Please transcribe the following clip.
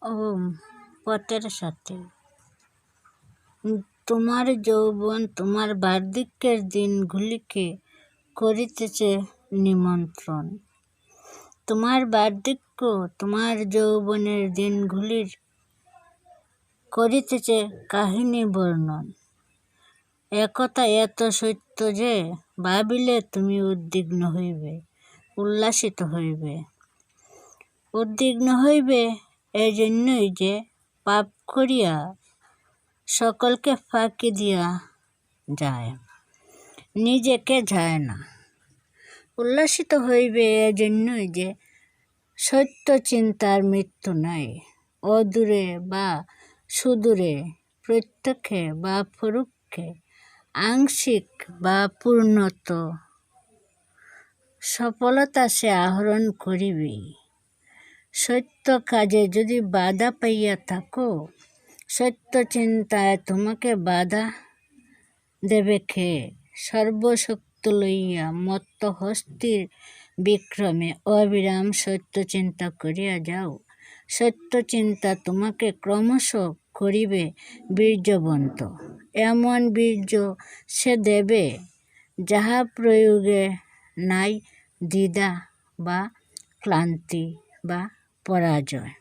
ও পথের সাথে তোমার যৌবন তোমার বার্ধক্যের দিনগুলিকে করিতেছে নিমন্ত্রণ। তোমার বার্ধক্য তোমার যৌবনের দিনগুলির করিতেছে কাহিনী বর্ণন। একথা এত সত্য যে ভাবিলে তুমি উদ্বিগ্ন হইবে, উল্লাসিত হইবে। উদ্বিগ্ন হইবে এই জন্যই যে পাপ করিয়া সকলকে ফাঁকি দিয়া যায়, নিজেকে যায় না। উল্লাসিত হইবে এজন্যই যে সত্য চিন্তার মৃত্যু নাই। অদূরে বা সুদূরে, প্রত্যক্ষে বা পরোক্ষে, আংশিক বা পূর্ণত সফলতা সে আহরণ করিবেই। সত্য কাজে যদি বাধা পাইয়া থাকো, সত্য চিন্তায় তোমাকে বাধা দেবে কে? সর্বশক্তি লইয়া মত্ত হস্তির বিক্রমে অবিরাম সত্য চিন্তা করিয়া যাও। সত্য চিন্তা তোমাকে ক্রমশ করিবে বীর্যবন্ত। এমন বীর্য সে দেবে যাহা প্রয়োগে নাই দ্বিধা বা ক্লান্তি বা পরাজয়।